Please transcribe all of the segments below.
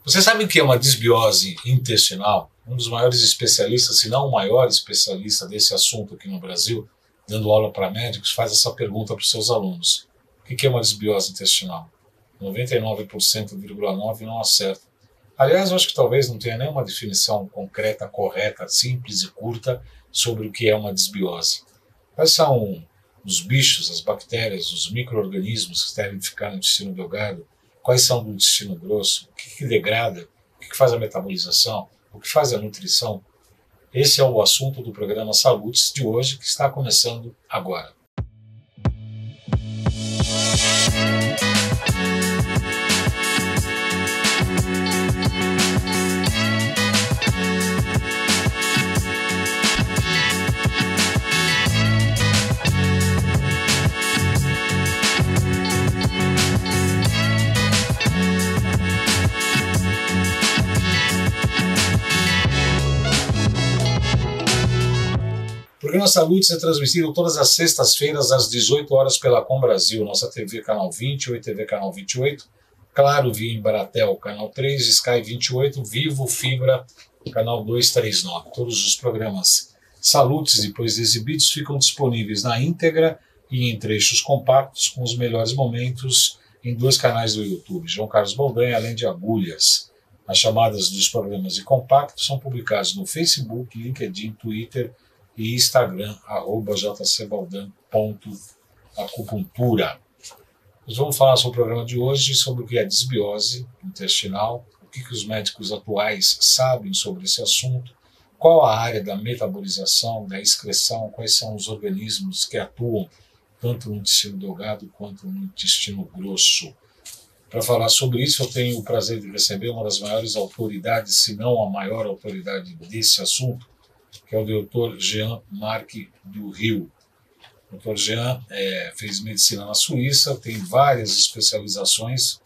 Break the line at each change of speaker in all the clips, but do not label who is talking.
Você sabe o que é uma desbiose intestinal? Um dos maiores especialistas, se não o maior especialista desse assunto aqui no Brasil, dando aula para médicos, faz essa pergunta para os seus alunos. O que é uma desbiose intestinal? 99,9% não acerta. Aliás, eu acho que talvez não tenha nenhuma definição concreta, correta, simples e curta sobre o que é uma desbiose. Quais são os bichos, as bactérias, os micro-organismos que devem ficar no intestino delgado? Quais são do intestino grosso? O que degrada? O que faz a metabolização? O que faz a nutrição? Esse é o assunto do programa Saludes de hoje, que está começando agora. O programa Saludes é transmitido todas as sextas-feiras às 18 horas pela Com Brasil, nossa TV canal 20, Oi TV canal 28, Claro via Embaratel canal 3, Sky 28, Vivo Fibra canal 239. Todos os programas Saludes depois exibidos ficam disponíveis na íntegra e em trechos compactos com os melhores momentos em dois canais do YouTube, João Carlos Baldanha, além de Agulhas. As chamadas dos programas e compactos são publicados no Facebook, LinkedIn, Twitter e Instagram, @jcbaldan.acupuntura. Nós vamos falar sobre o programa de hoje, sobre o que é desbiose intestinal, o que os médicos atuais sabem sobre esse assunto, qual a área da metabolização, da excreção, quais são os organismos que atuam tanto no intestino delgado quanto no intestino grosso. Para falar sobre isso, eu tenho o prazer de receber uma das maiores autoridades, se não a maior autoridade desse assunto, que é o Dr. Jean Marc do Rio. O Dr. Jean fez medicina na Suíça, tem várias especializações,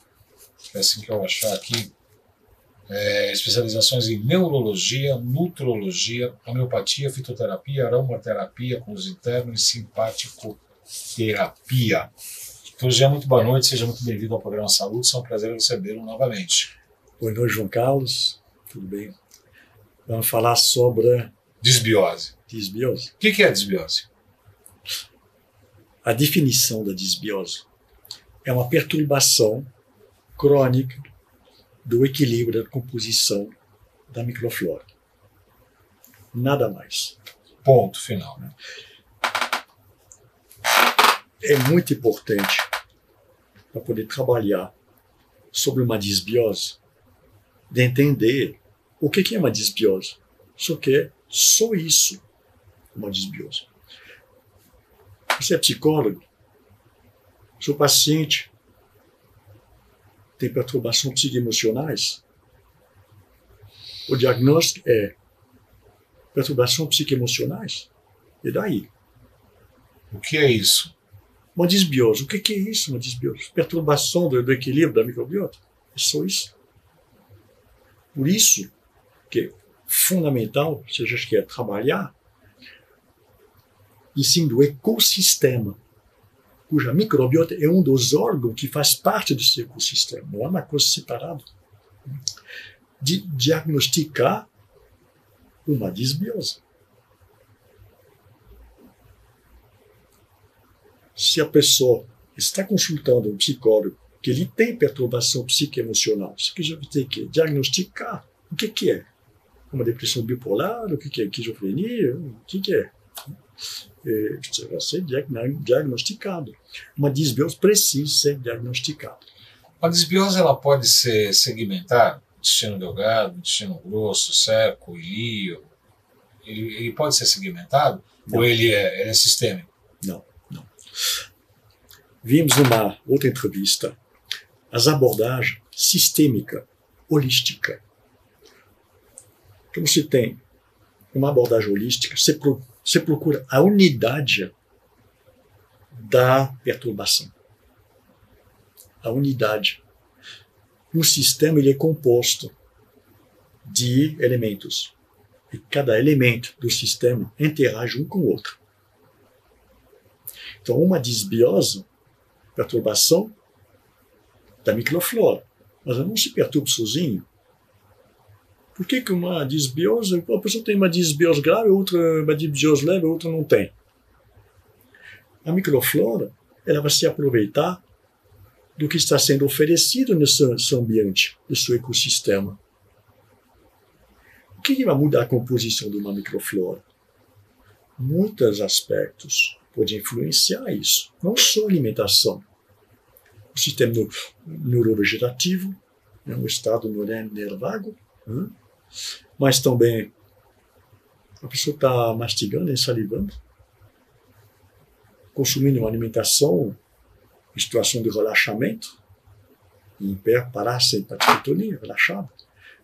assim que eu achar aqui, especializações em neurologia, nutrologia, homeopatia, fitoterapia, aromaterapia com uso interno e simpaticoterapia. Dr. Jean, muito boa noite, seja muito bem-vindo ao programa Saúde, é um prazer recebê-lo novamente.
Boa noite, João Carlos, tudo bem? Vamos falar sobre
desbiose.
Desbiose.
O que é desbiose?
A definição da desbiose é uma perturbação crônica do equilíbrio da composição da microflora. Nada mais.
Ponto final, né?
É muito importante para poder trabalhar sobre uma desbiose, de entender o que é uma desbiose. Só isso, uma desbiose. Você é psicólogo, seu paciente tem perturbações psicoemocionais, o diagnóstico é perturbações psicoemocionais. E daí?
O que é isso?
Uma desbiose. O que é isso, uma desbiose? Perturbação do equilíbrio da microbiota. É só isso. Por isso que fundamental, se a gente quer trabalhar em cima do ecossistema, cuja microbiota é um dos órgãos que faz parte desse ecossistema, não é uma coisa separada, de diagnosticar uma desbiose. Se a pessoa está consultando um psicólogo que ele tem perturbação psicoemocional, isso que a gente tem que diagnosticar o que é. Uma depressão bipolar, o que é esquizofrenia, o que é. Vai ser diagnosticado. Uma desbiose precisa ser diagnosticada.
A desbiose ela pode ser segmentada, intestino delgado, intestino grosso, seco, ilíaco. Ele pode ser segmentado?
Não.
Ou ele é sistêmico?
Não. Vimos numa outra entrevista as abordagens sistêmica, holística. Então você tem uma abordagem holística, você procura a unidade da perturbação. A unidade. Um sistema ele é composto de elementos. E cada elemento do sistema interage um com o outro. Então, uma desbiose, perturbação da microflora. Mas ela não se perturba sozinho. Por que uma disbiose, a pessoa tem uma disbiose grave, outra uma disbiose leve, outra não tem? A microflora, ela vai se aproveitar do que está sendo oferecido nesse ambiente, nesse ecossistema. O que vai mudar a composição de uma microflora? Muitos aspectos podem influenciar isso. Não só a alimentação. O sistema neurovegetativo, o estado nervago, mas também a pessoa está mastigando e salivando, consumindo uma alimentação em situação de relaxamento, em parasimpaticotonia, relaxado.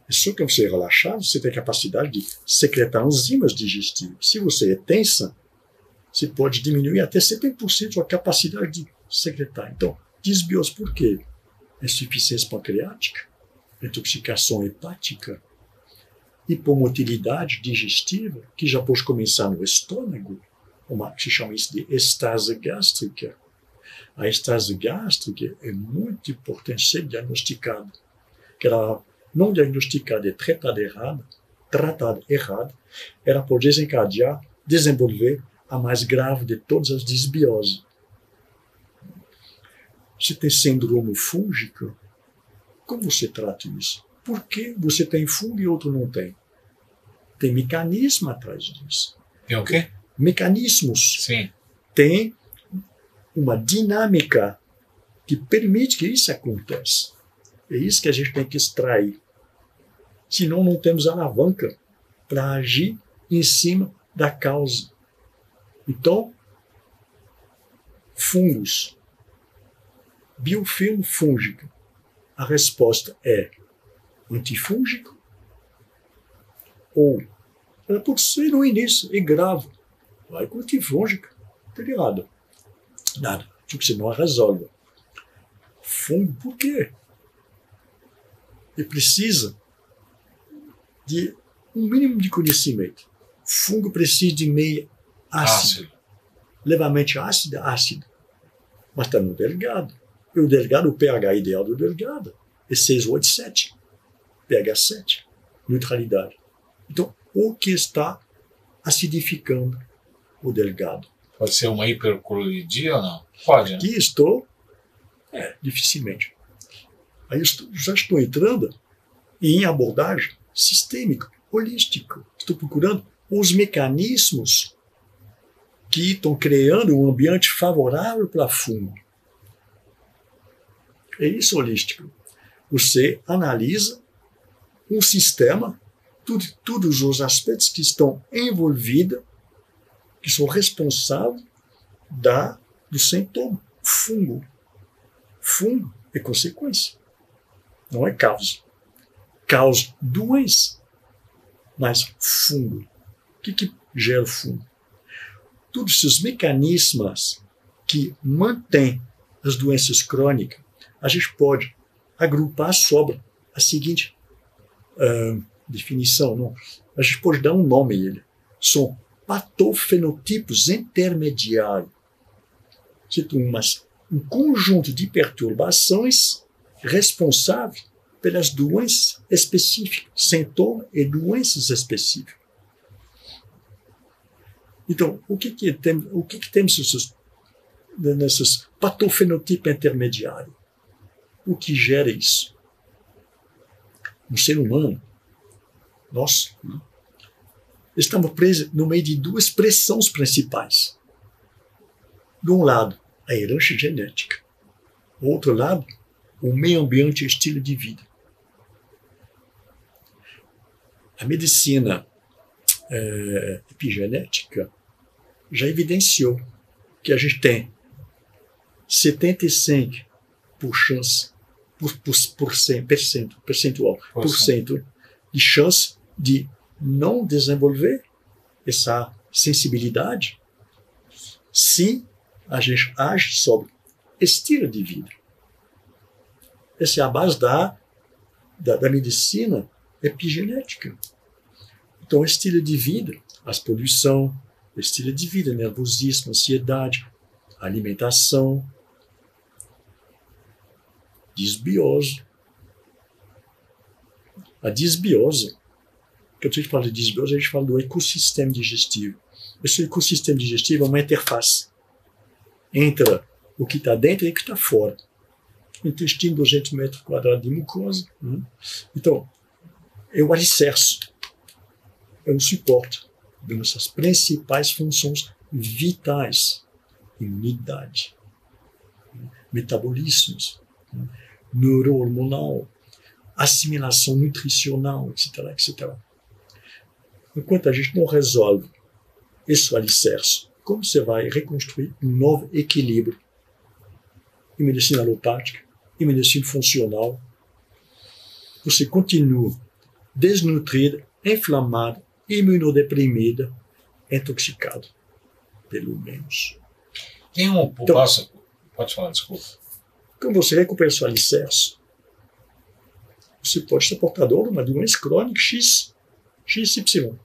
E só que você é relaxado, você tem a capacidade de secretar enzimas digestivas. Se você é tensa, você pode diminuir até 70% a capacidade de secretar. Então, disbiose por quê? Insuficiência pancreática, intoxicação hepática, hipomotilidade digestiva, que já pode começar no estômago, que se chama isso de estase gástrica. A estase gástrica é muito importante ser diagnosticada. Que ela não diagnosticada e tratada errada, ela pode desenvolver a mais grave de todas as disbioses. Você tem síndrome fúngica, como você trata isso? Por que você tem fungo e outro não tem? Tem mecanismo atrás disso.
Tem o quê?
Mecanismos.
Sim.
Tem uma dinâmica que permite que isso aconteça. É isso que a gente tem que extrair. Senão não temos alavanca para agir em cima da causa. Então, fungos. Biofilme fúngico. A resposta é antifúngico ou ela pode ser no início e grave. Vai com antifúngica. Não tem nada. Porque senão resolve. Fungo, por quê? Ele precisa de um mínimo de conhecimento. Fungo precisa de meio ácido. Levemente ácido. Mas está no delgado. E o delgado, o pH ideal do delgado é 6,87. pH 7. Neutralidade. Então, o que está acidificando o delgado?
Pode ser uma hipercloridria ou não? Pode, né?
Aqui estou, dificilmente. Aí já estou entrando em abordagem sistêmica, holística. Estou procurando os mecanismos que estão criando um ambiente favorável para fungo. É isso holístico. Você analisa um sistema, todos os aspectos que estão envolvidos, que são responsáveis do sintoma. Fungo. Fungo é consequência, não é causa. Causa doença, mas fungo. O que gera fungo? Todos esses mecanismos que mantêm as doenças crônicas, a gente pode agrupar sobre a seguinte definição. Não? A gente pode dar um nome a ele. São patofenotipos intermediários. Um conjunto de perturbações responsáveis pelas doenças específicas, sintomas e doenças específicas. Então, o que temos nesses patofenotipos intermediários? O que gera isso? Um ser humano, nós, estamos presos no meio de duas pressões principais. De um lado, a herança genética. Do outro lado, o meio ambiente e o estilo de vida. A medicina epigenética já evidenciou que a gente tem 75% de chance de não desenvolver essa sensibilidade se a gente age sobre estilo de vida. Essa é a base da medicina epigenética. Então, estilo de vida, as poluição, estilo de vida, nervosismo, ansiedade, alimentação, disbiose. A disbiose Quando a gente fala de desbiose, a gente fala do ecossistema digestivo. Esse ecossistema digestivo é uma interface entre o que está dentro e o que está fora. Intestino, 200 metros quadrados de mucosa. Então, é o alicerce, é o suporte de nossas principais funções vitais. Imunidade, metabolismos, neurohormonal, assimilação nutricional, etc., etc. Enquanto a gente não resolve esse alicerce, como você vai reconstruir um novo equilíbrio em medicina alopática, em medicina funcional? Você continua desnutrido, inflamado, imunodeprimido, intoxicado, pelo menos.
Tem um
Então,
passo. Pode falar, desculpa.
Quando você recupera seu alicerce, você pode ser portador de uma doença crônica XY.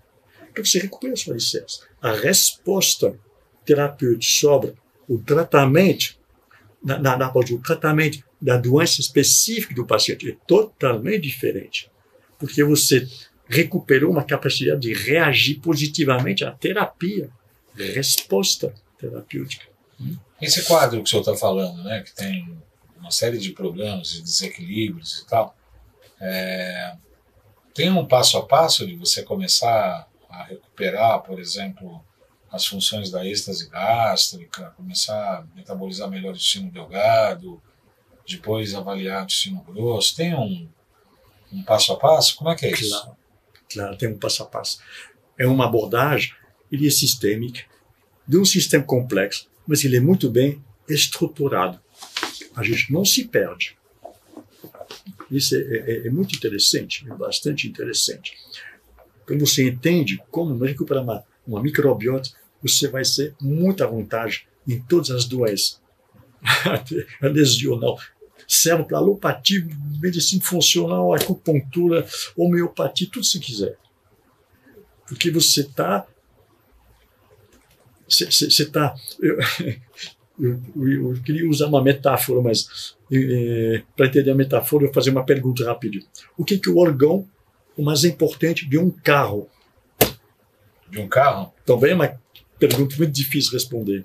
Então você recupera seu alicerce. A resposta terapêutica sobre o tratamento, o tratamento da doença específica do paciente é totalmente diferente. Porque você recuperou uma capacidade de reagir positivamente à terapia, resposta terapêutica.
Esse quadro que o senhor está falando, né, que tem uma série de problemas, de desequilíbrios e tal, tem um passo a passo de você começar a recuperar, por exemplo, as funções da êxtase gástrica, começar a metabolizar melhor o intestino delgado, depois avaliar o intestino grosso. Tem um passo a passo? Como é que é isso?
Claro, tem um passo a passo. É uma abordagem, ele é sistêmica, de um sistema complexo, mas ele é muito bem estruturado. A gente não se perde. Isso é muito interessante, é bastante interessante. Quando você entende como recuperar uma microbiota, você vai ter muita vantagem em todas as doenças. A lesional serve para alopatia, medicina funcional, acupuntura, homeopatia, tudo se quiser. Porque você está... Eu queria usar uma metáfora, mas para entender a metáfora, eu vou fazer uma pergunta rápida. O que é o órgão o mais importante de um carro?
De um carro?
Também é uma pergunta muito difícil de responder.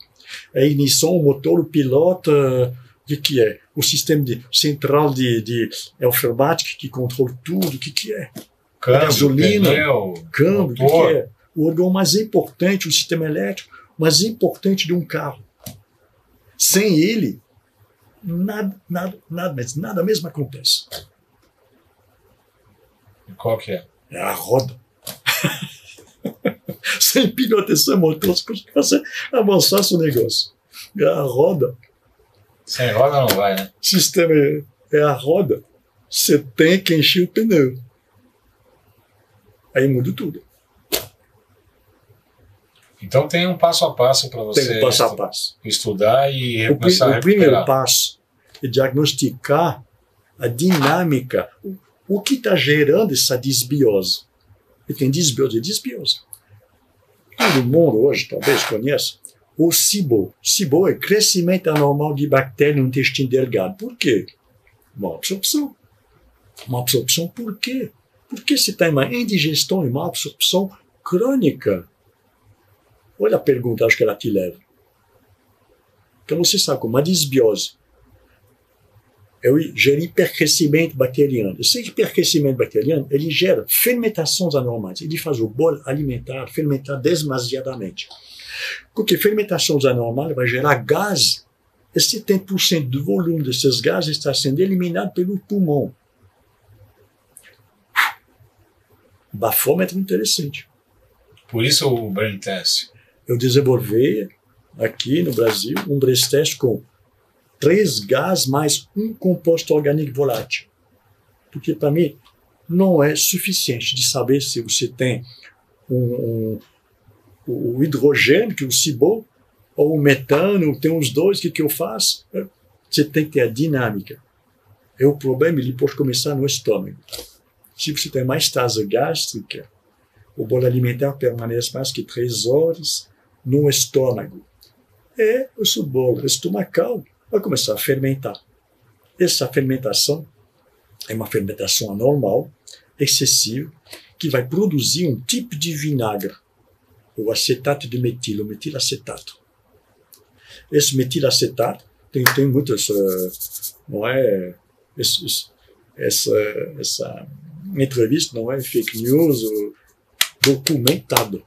É a ignição, o motor, o piloto, o que é? O sistema central de informática que controla tudo, o que é?
Câmbio,
gasolina,
pneu,
câmbio, o que é? O órgão mais importante, o sistema elétrico mais importante de um carro. Sem ele, nada mesmo acontece.
E qual que é?
É a roda. Sem piloto e sem motor, você consegue fazer avançar seu negócio. É a roda.
Sem roda não vai, né?
O sistema é a roda. Você tem que encher o pneu. Aí muda tudo.
Então tem um passo a passo para você
Tem um passo a passo.
Estudar e começar a recuperar.
O primeiro passo é diagnosticar a dinâmica, o que está gerando essa desbiose. E tem desbiose e desbiose. Todo mundo hoje talvez conhece o SIBO. SIBO é crescimento anormal de bactérias no intestino delgado. Por quê? Uma absorção. Uma absorção por quê? Porque se tem uma indigestão e uma absorção crônica. Olha a pergunta, acho que ela te leva. Então você sabe como a desbiose gera hipercrescimento bacteriano. Esse hipercrescimento bacteriano, ele gera fermentações anormais. Ele faz o bolo alimentar fermentar demasiadamente. Porque fermentações anormais vai gerar gás. E 70% do volume desses gases está sendo eliminado pelo pulmão. Bafômetro interessante.
Por isso o brain test.
Eu desenvolvi aqui no Brasil um brain test com 3 gases mais um composto orgânico volátil. Porque para mim não é suficiente de saber se você tem o hidrogênio, que é o SIBO, ou o metano, tem os dois, o que eu faço? Você tem que ter a dinâmica. E o problema ele pode começar no estômago. Se você tem uma estase gástrica, o bolo alimentar permanece mais que 3 horas no estômago. E o seu bolo estomacal vai começar a fermentar. Essa fermentação é uma fermentação anormal, excessivo que vai produzir um tipo de vinagre, o acetato de metilo, o metilacetato. Esse metilacetato tem muitas, não é, essa entrevista não é fake news, documentado.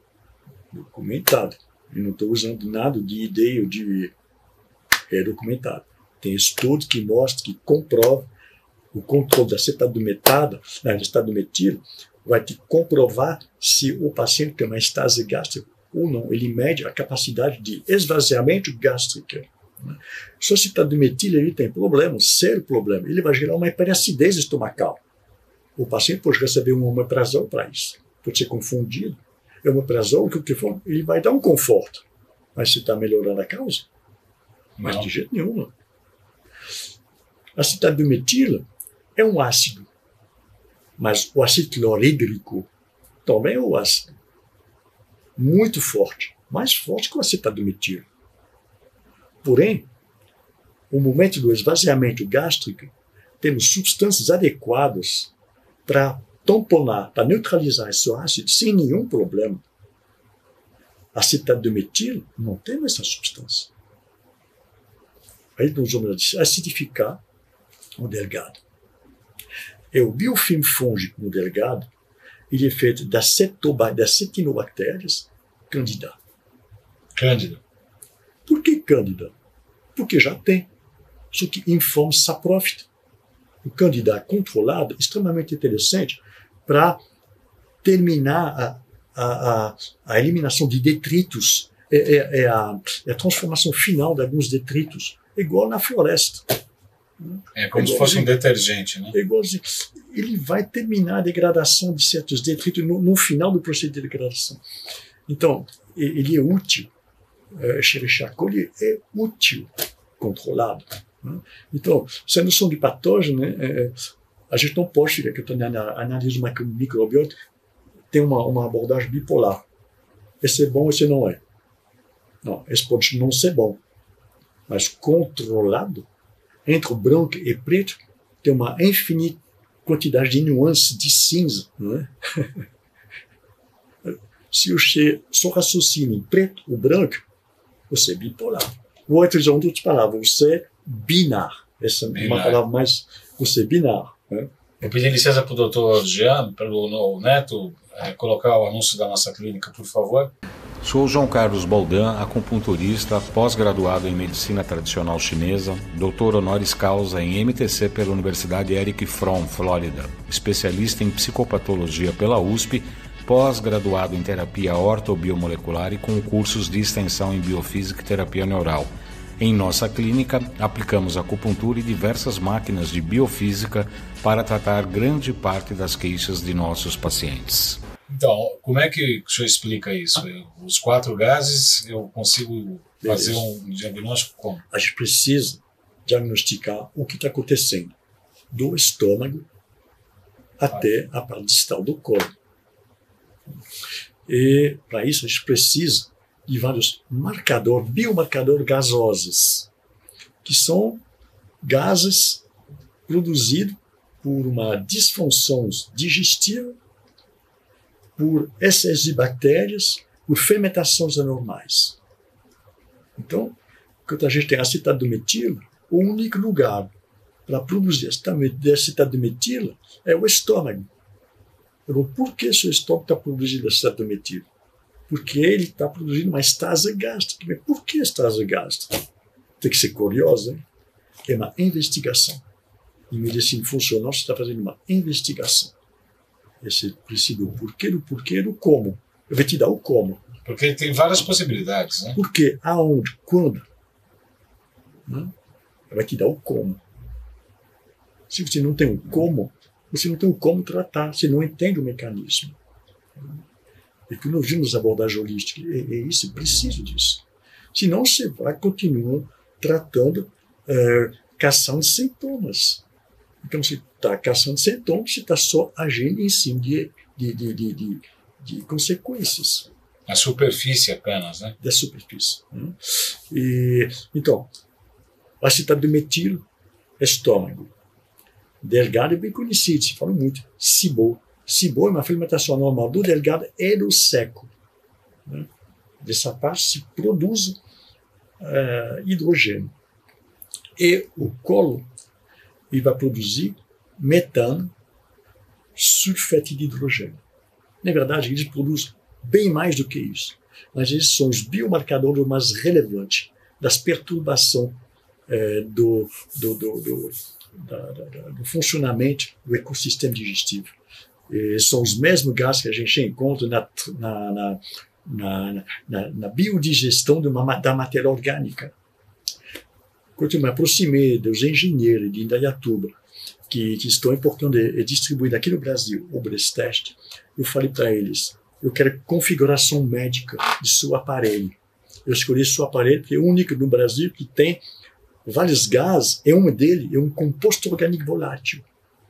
Eu não estou usando nada de ideia, é documentado. Tem estudos que mostram, que comprovam o controle do acetato do metilo, vai te comprovar se o paciente tem uma estase gástrica ou não. Ele mede a capacidade de esvaziamento gástrico. Se o acetato do metilo ele tem problema, um sério problema, ele vai gerar uma hiperacidez estomacal. O paciente pode receber um omeprazol para isso. Pode ser confundido. O omeprazol, o que for, ele vai dar um conforto. Mas se está melhorando a causa? Mas
Não.
de jeito nenhum. Acetato do metilo é um ácido. Mas o ácido clorídrico também é um ácido. Muito forte. Mais forte que o acetato do metilo. Porém, no momento do esvaziamento gástrico, temos substâncias adequadas para tamponar, para neutralizar esse ácido sem nenhum problema. Acetato do metilo não tem essa substância. Aí nós vamos acidificar o delgado. E o biofilme fúngico no delgado, ele é feito das cetinobactérias Candida.
Cândida.
Por que Candida? Porque já tem. Só que informe saprófita. O Candida controlado é extremamente interessante para terminar a eliminação de detritos, a transformação final de alguns detritos, igual na floresta.
É como se fosse um detergente, né?
É igualzinho. Ele vai terminar a degradação de certos detritos no final do processo de degradação. Então, ele é útil. Escherichia coli é útil, controlado. Então, essa noção de patógeno, a gente não pode chegar, que eu estou na análise microbiota, tem uma abordagem bipolar. Esse é bom, esse não é. Não, esse pode não ser bom. Mas controlado, entre o branco e preto, tem uma infinita quantidade de nuances de cinza. Não é? Se você só raciocina em preto ou branco, você é bipolar. Vou utilizar outras palavras, você é binar. Essa é uma palavra mais... Você é binar. Né?
Eu pedi licença para o doutor Jean, pelo Neto, colocar o anúncio da nossa clínica, por favor.
Sou João Carlos Baldan, acupunturista, pós-graduado em Medicina Tradicional Chinesa, doutor honoris causa em MTC pela Universidade Eric Fromm, Flórida, especialista em psicopatologia pela USP, pós-graduado em terapia ortobiomolecular e com cursos de extensão em biofísica e terapia neural. Em nossa clínica, aplicamos acupuntura e diversas máquinas de biofísica para tratar grande parte das queixas de nossos pacientes.
Então, como é que o senhor explica isso? Os 4 gases, eu consigo fazer um diagnóstico como?
A gente precisa diagnosticar o que está acontecendo do estômago até a parte distal do colo. E, para isso, a gente precisa de vários biomarcadores gasosos, que são gases produzidos por uma disfunção digestiva, por excesso de bactérias, por fermentações anormais. Então, quando a gente tem acetato do metilo, o único lugar para produzir acetato do metilo é o estômago. Então, por que seu estômago está produzindo acetato do metilo? Porque ele está produzindo uma estase gástrica. Mas por que estase gástrica? Tem que ser curioso, hein? É uma investigação. Em medicina funcional, você está fazendo uma investigação. Esse precisa do porquê, do como. Eu vou te dar o como.
Porque tem várias possibilidades, né?
Por quê, aonde, quando. Eu vou te dar o como. Se você não tem o como, você não tem o como tratar, você não entende o mecanismo. E que nós vimos a abordagem holística, é isso, preciso disso. Senão você vai continuar tratando, caçando sintomas. Então, se está caçando sintomas, você está só agindo em cima de consequências.
A superfície apenas, né?
Da superfície. Né? Então, acetato do metilo, estômago. Delgado é bem conhecido, se fala muito. SIBO, SIBO é uma fermentação normal do delgado e do seco. Né? Dessa parte se produz hidrogênio. E o colo ele vai produzir metano, sulfeto de hidrogênio. Na verdade, eles produzem bem mais do que isso. Mas eles são os biomarcadores mais relevantes das perturbações do funcionamento do ecossistema digestivo. São os mesmos gases que a gente encontra na biodigestão da matéria orgânica. Quando eu me aproximei dos engenheiros de Indaiatuba, que estão importando e distribuindo aqui no Brasil o Brestest, eu falei para eles, eu quero configuração médica de seu aparelho. Eu escolhi seu aparelho porque é o único no Brasil que tem vários gases, e um deles é um composto orgânico volátil.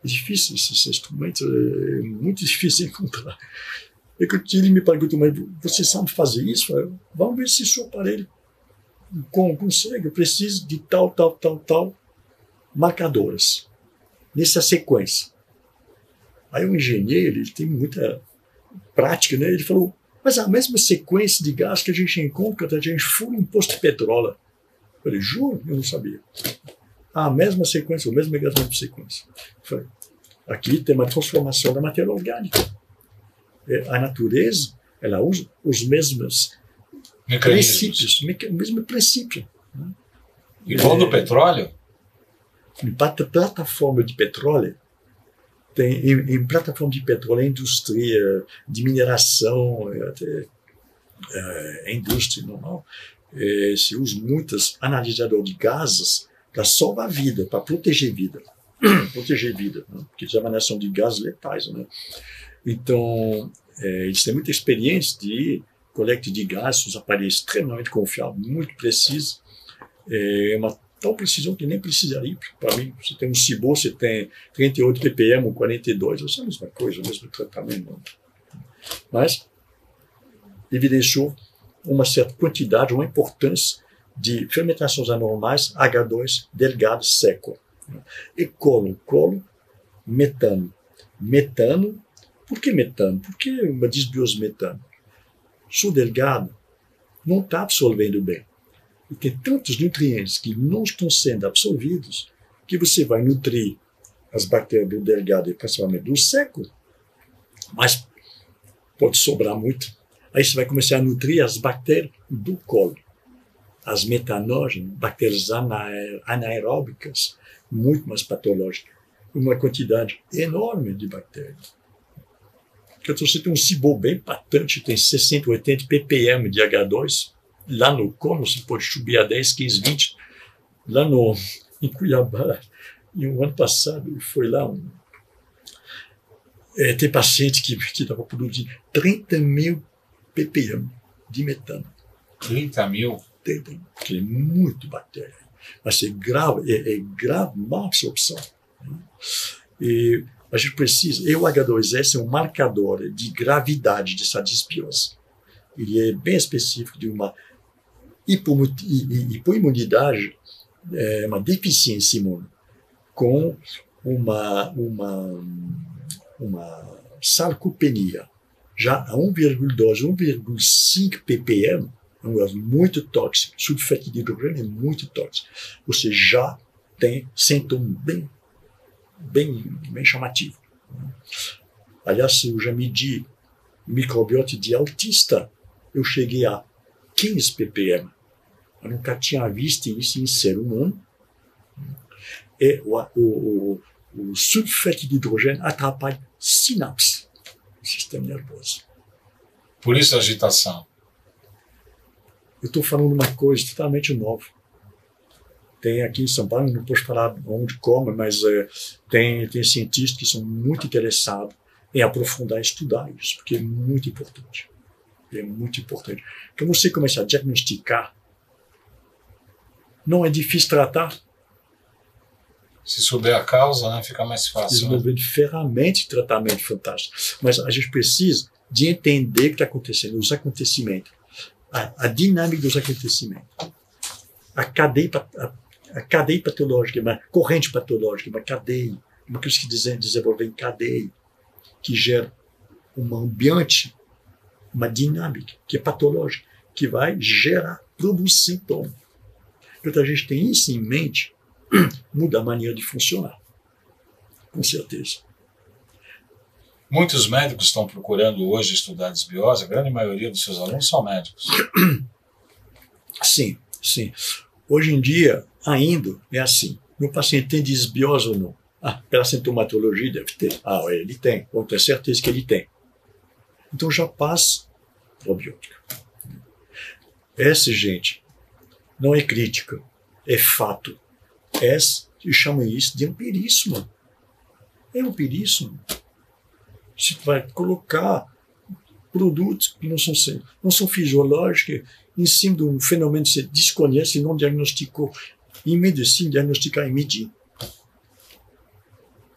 É difícil esse instrumento, é muito difícil de encontrar. E quando ele me perguntou, mas você sabe fazer isso? Eu falei, vamos ver se seu aparelho consegue, eu preciso de tal marcadores, nessa sequência. Aí o engenheiro, ele tem muita prática, né? Ele falou, mas a mesma sequência de gás que a gente encontra quando a gente fura um posto de petróleo. Eu falei, juro? Eu não sabia. A mesma sequência, o mesmo mecanismo de sequência. Eu falei, aqui tem uma transformação da matéria orgânica. A natureza, ela usa os mesmos princípios, o mesmo princípio. Né?
Igual do petróleo?
Em plataforma de petróleo, em plataforma de petróleo, indústria de mineração, indústria normal, se usa muitos analisadores de gases para salvar a vida, para proteger vida. Proteger vida, né? Porque tem emanação de gases letais. Né? Então, eles têm muita experiência de coleta de gases, os aparelhos extremamente confiáveis, muito precisos. É uma tal precisão que nem precisaria. Para mim, você tem um SIBO, você tem 38 ppm ou 42, isso é a mesma coisa, o mesmo tratamento. Mas evidenciou uma certa quantidade, uma importância de fermentações anormais, H2, delgado, seco. E colo, metano. Metano, por que metano? Por que uma disbiose metano? O delgado não está absorvendo bem. E tem tantos nutrientes que não estão sendo absorvidos que você vai nutrir as bactérias do delgado e principalmente do seco, mas pode sobrar muito. Aí você vai começar a nutrir as bactérias do colo, as metanógenas, bactérias anaeróbicas, muito mais patológicas, uma quantidade enorme de bactérias. Então você tem um SIBO bem patente, tem 60, 80 ppm de H2, lá no colo você pode subir a 10, 15, 20. Lá em Cuiabá, no ano passado, foi lá tem paciente que estava produzindo 30 mil ppm de metano.
30 mil?
Porque é muito bactéria. Mas é grave má absorção. Né? E a gente precisa, e o H2S é um marcador de gravidade dessa disbiose. Ele é bem específico de uma hipoimunidade, uma deficiência imune, com uma sarcopenia. Já a 1,2, 1,5 ppm, é um gás muito tóxico, sulfeto de hidrogênio é muito tóxico. Você já tem sintomas bem chamativo. Aliás, eu já medi microbiota de autista, eu cheguei a 15 ppm. Eu nunca tinha visto isso em ser humano. E o sulfeto de hidrogênio atrapalha sinapse do sistema nervoso.
Por isso a agitação.
Eu estou falando uma coisa totalmente nova. Tem aqui em São Paulo, não posso falar onde como, mas tem cientistas que são muito interessados em aprofundar e estudar isso, porque é muito importante. É muito importante. Quando você começa a diagnosticar, não é difícil tratar.
Se souber a causa, né, fica mais fácil.
Desenvolvendo ferramentas de tratamento fantásticas. Mas a gente precisa de entender o que está acontecendo, os acontecimentos, a dinâmica dos acontecimentos, a cadeia patológica, uma corrente patológica, uma cadeia, uma coisa que desenvolve em cadeia. que gera um ambiente, uma dinâmica que é patológica, que vai gerar, produzir sintomas. Então a gente tem isso em mente, muda a maneira de funcionar. Com certeza.
Muitos médicos estão procurando hoje estudar desbiose, a grande maioria dos seus alunos são médicos.
Sim, sim. Hoje em dia, ainda é assim. Meu paciente tem desbiose ou não? Pela sintomatologia deve ter. Ele tem. Vou ter certeza que ele tem. Então já passa probiótica. Essa, gente, não é crítica, é fato. E chamam isso de empirismo. É empirismo. Você vai colocar produtos que não são fisiológicos em cima de um fenômeno que você desconhece e não diagnosticou. Em medicina, diagnosticar é medir.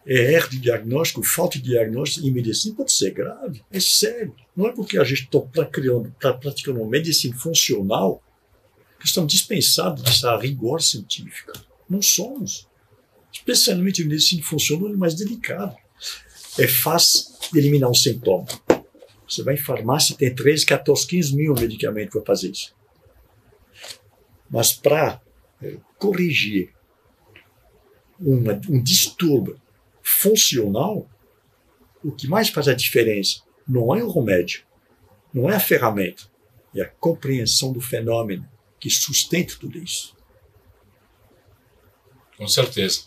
Erro de diagnóstico, falta de diagnóstico em medicina pode ser grave, é sério. Não é porque a gente está praticando uma medicina funcional que estamos dispensados dessa rigor científica. Não somos. Especialmente em medicina funcional é mais delicado. É fácil de eliminar um sintoma. Você vai em farmácia e tem 13, 14, 15 mil medicamentos para fazer isso. Mas para corrigir um distúrbio funcional, o que mais faz a diferença não é o remédio, não é a ferramenta, é a compreensão do fenômeno que sustenta tudo isso.
Com certeza.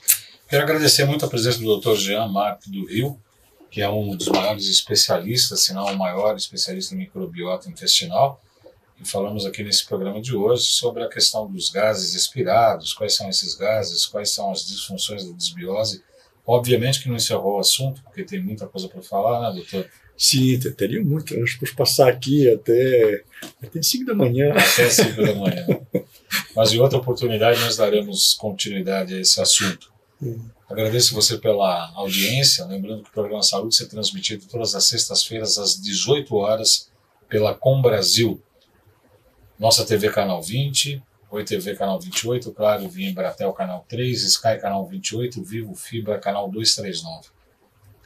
Quero agradecer muito a presença do Dr. Jean Marc do Rio, que é um dos maiores especialistas, se não o maior especialista em microbiota intestinal. E falamos aqui nesse programa de hoje sobre a questão dos gases expirados, quais são esses gases, quais são as disfunções da desbiose. Obviamente que não encerrou o assunto, porque tem muita coisa para falar, né, doutor?
Sim, teria muito. Acho que passar aqui até 5 da manhã.
Até 5 da manhã. Mas em outra oportunidade nós daremos continuidade a esse assunto. Agradeço você pela audiência, lembrando que o programa Saúde é transmitido todas as sextas-feiras às 18 horas pela Com Brasil, nossa TV Canal 20, Oi TV Canal 28, Claro Via Embratel Canal 3, Sky Canal 28, Vivo Fibra Canal 239.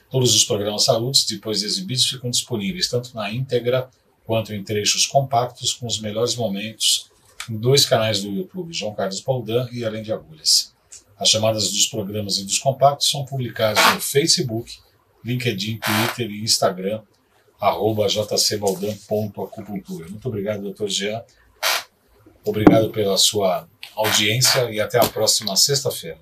Todos os programas Saúde, depois de exibidos, ficam disponíveis tanto na íntegra quanto em trechos compactos com os melhores momentos em 2 canais do YouTube, João Carlos Baldan e Além de Agulhas. As chamadas dos programas e dos compactos são publicadas no Facebook, LinkedIn, Twitter e Instagram, @jcbaldan.acupuntura. Muito obrigado, Dr. Jean. Obrigado pela sua audiência e até a próxima sexta-feira.